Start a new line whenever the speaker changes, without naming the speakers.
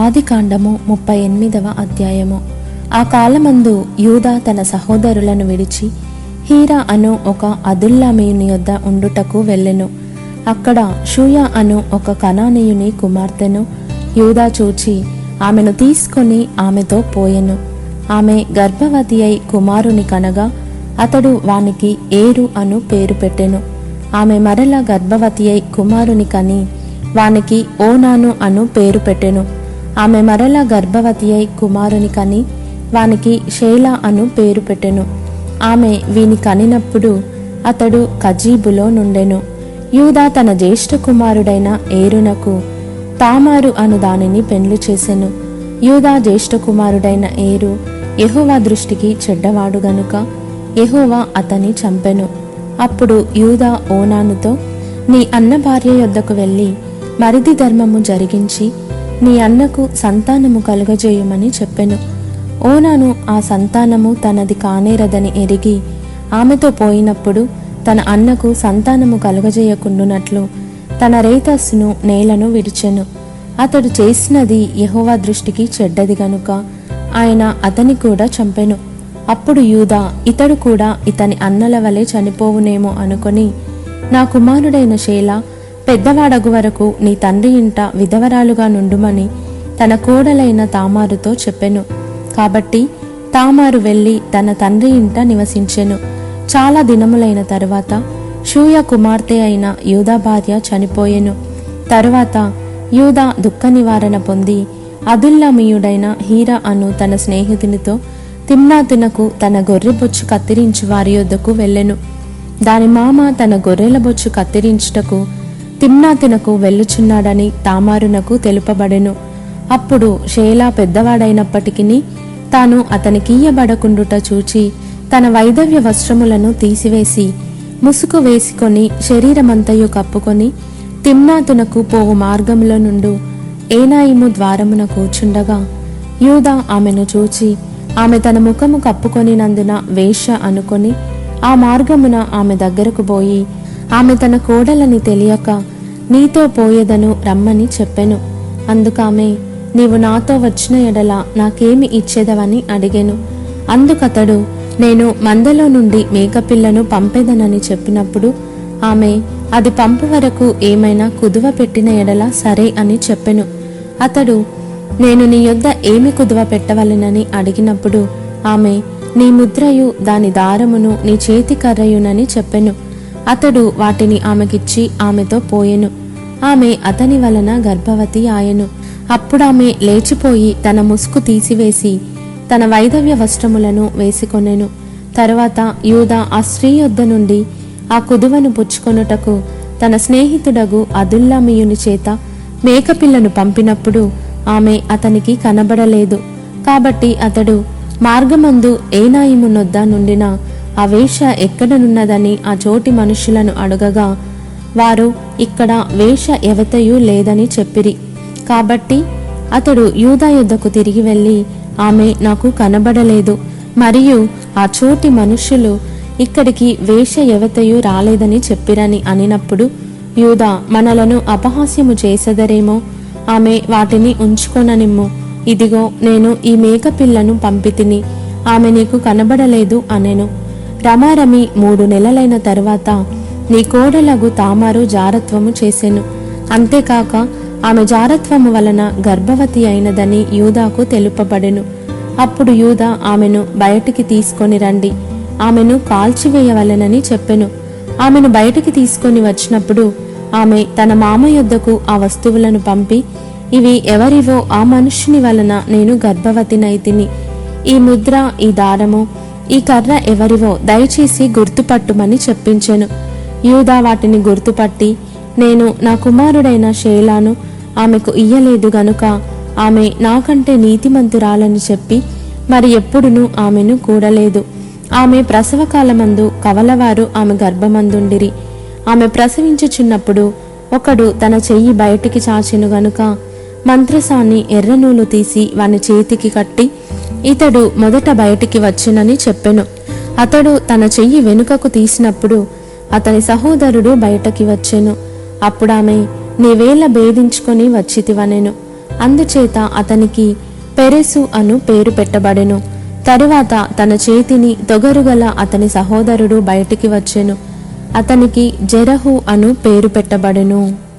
ఆదికాండము 38వ అధ్యాయము. ఆ కాలమందు యూదా తన సహోదరులను విడిచి హీరా అను ఒక అదుల్లామీయుని యొద్ద ఉండుటకు వెళ్ళెను. అక్కడ షూయా అను ఒక కనానీయుని కుమార్తెను యూదా చూచి ఆమెను తీసుకొని ఆమెతో పోయెను. ఆమె గర్భవతి అయి కుమారుని కనగా అతడు వానికి ఏరు అను పేరు పెట్టెను. ఆమె మరల గర్భవతి అయి కుమారుని కని వానికి ఓనాను అను పేరు పెట్టెను. ఆమె మరల గర్భవతి అయి కుమారుని కని వానికి షేలా అను పేరు పెట్టెను. ఆమె వీని కనినప్పుడు అతడు కజీబులో నుండెను. యూదా తన జ్యేష్ఠ కుమారుడైన ఏరునకు తామారు అను దానిని పెండ్లి చేసెను. యూదా జ్యేష్ఠ కుమారుడైన ఏరు యెహోవా దృష్టికి చెడ్డవాడు గనుక యెహోవా అతని చంపెను. అప్పుడు యూదా ఓనానుతో, నీ అన్న భార్య యొద్దకు వెళ్ళి మరిది ధర్మము జరిగించి నీ అన్నకు సంతానము కలుగజేయుమని చెప్పెను. ఓనాను ఆ సంతానము తనది కానేరదని ఎరిగి ఆమెతో పోయినప్పుడు తన అన్నకు సంతానము కలుగజేయకుండునట్లు తన రేతస్సును నేలను విడిచెను. అతడు చేసినది యెహోవా దృష్టికి చెడ్డది గనుక ఆయన అతని కూడా చంపెను. అప్పుడు యూదా ఇతడు కూడా ఇతని అన్నల వలె చనిపోవునేమో అనుకొని, నా కుమారుడైన షేలా పెద్దవాడగు వరకు నీ తండ్రి ఇంట విధవరాలుగా నుండుమని తన కోడలైన తామారుతో చెప్పెను. కాబట్టి తామారు వెళ్ళి తన తండ్రి ఇంట నివసించెను. చాలా దినములైన తరువాత షూయా కుమార్తె అయిన యూదా భార్య చనిపోయెను. తరువాత యూదా దుఃఖ నివారణ పొంది అదుల్లామీయుడైన హీరా అను తన స్నేహితునితో తిమ్నాతునకు తన గొర్రె బొచ్చు కత్తిరించు వారి యొద్దకు వెళ్ళెను. దాని మామ తన గొర్రెల బొచ్చు కత్తిరించుటకు తిమ్నాతునకు వెళ్ళుచున్నాడని తామారునకు తెలుపబడెను. అప్పుడు షేలా పెద్దవాడైనప్పటికీ తాను అతనికియ్యబడకుండుట చూచి తన వైధవ్య వస్త్రములను తీసివేసి ముసుగు వేసుకొని శరీరమంతయు కప్పుకొని తిమ్నాతునకు పోవు మార్గములో నుండు ఏనాయిము ద్వారమున కూర్చుండగా యూదా ఆమెను చూచి ఆమె తన ముఖము కప్పుకొనినందున వేశ్య అనుకొని ఆ మార్గమున ఆమె దగ్గరకు పోయి ఆమె తన కోడలని తెలియక నీతో పోయేదను రమ్మని చెప్పెను. అందుకామె, నీవు నాతో వచ్చిన ఎడల నాకేమి ఇచ్చేదవని అడిగెను. అందుకతడు, నేను మందలో నుండి మేకపిల్లను పంపేదనని చెప్పినప్పుడు ఆమె, అది పంపు వరకు ఏమైనా కుదువ పెట్టిన ఎడల సరే అని చెప్పెను. అతడు, నేను నీ యొద్ద ఏమి కుదువ పెట్టవలెనని అడిగినప్పుడు ఆమె, నీ ముద్రయు దాని దారమును నీ చేతి కర్రయునని చెప్పెను. అతడు వాటిని ఆమెకిచ్చి ఆమెతో పోయెను. ఆమె అతని వలన గర్భవతి ఆయెను. అప్పుడామె లేచిపోయి తన ముసుగు తీసివేసి తన వైధవ్య వస్త్రములను వేసుకొనెను. తరువాత యూదా ఆ స్త్రీ యొద్ద నుండి ఆ కుదువను పుచ్చుకొనుటకు తన స్నేహితుడగు అదుల్లామీయుని చేత మేకపిల్లను పంపినప్పుడు ఆమె అతనికి కనబడలేదు. కాబట్టి అతడు మార్గమందు ఏనాయిము నొద్ద నుండిన ఆ వేశ్య ఎక్కడనున్నదని ఆ చోటి మనుష్యులను అడగగా వారు, ఇక్కడ వేశ్య ఎవతయూ లేదని చెప్పిరి. కాబట్టి అతడు యూదా యొద్దకు తిరిగి వెళ్ళి, ఆమె నాకు కనబడలేదు, మరియు ఆ చోటి మనుష్యులు ఇక్కడికి వేశ్య ఎవతయూ రాలేదని చెప్పిరని అనినప్పుడు యూదా, మనలను అపహాస్యము చేసెదరేమో, ఆమె వాటిని ఉంచుకొననిమ్ము. ఇదిగో నేను ఈ మేకపిల్లను పంపితిని, ఆమె నీకు కనబడలేదు అనెను. రమారమి 3 నెలలైన తరువాత నీ కోడలగు తామారు జారత్వము చేసెను. అంతేకాక ఆమె జారత్వము వలన గర్భవతి అయినదని యూదాకు తెలుపబడెను. అప్పుడు యూదా ఆమెను బయటికి తీసుకొని రండి, ఆమెను కాల్చివేయవలెనని చెప్పెను. ఆమెను బయటికి తీసుకొని వచ్చినప్పుడు ఆమె తన మామ యొద్దకు ఆ వస్తువులను పంపి, ఇవి ఎవరివో ఆ మనుష్యుని వలన నేను గర్భవతినైతిని. ఈ ముద్ర, ఈ దారము, ఈ కర్ర ఎవరివో దయచేసి గుర్తుపట్టుమని చెప్పించెను. యూదా వాటిని గుర్తుపట్టి, నేను నా కుమారుడైన షేలాను ఆమెకు ఇయ్యలేదు గనుక ఆమె నాకంటే నీతిమంతురాలని చెప్పి మరి ఎప్పుడునూ ఆమెను కూడలేదు. ఆమె ప్రసవకాలమందు కవలవారు ఆమె గర్భమందుండిరి. ఆమె ప్రసవించుచున్నప్పుడు ఒకడు తన చెయ్యి బయటికి చాచెను గనుక మంత్రసాని ఎర్రనూలు తీసి వాని చేతికి కట్టి, ఇతడు మొదట బయటికి వచ్చునని చెప్పెను. అతడు తన చెయ్యి వెనుకకు తీసినప్పుడు అతని సహోదరుడు బయటకి వచ్చెను. అప్పుడామె, నీవేళ భేదించుకొని వచ్చితివనెను. అందుచేత అతనికి పెరెసు అను పేరు పెట్టబడెను. తరువాత తన చేతిని తొగరుగల అతని సహోదరుడు బయటికి వచ్చెను. అతనికి జెరహు అను పేరు పెట్టబడెను.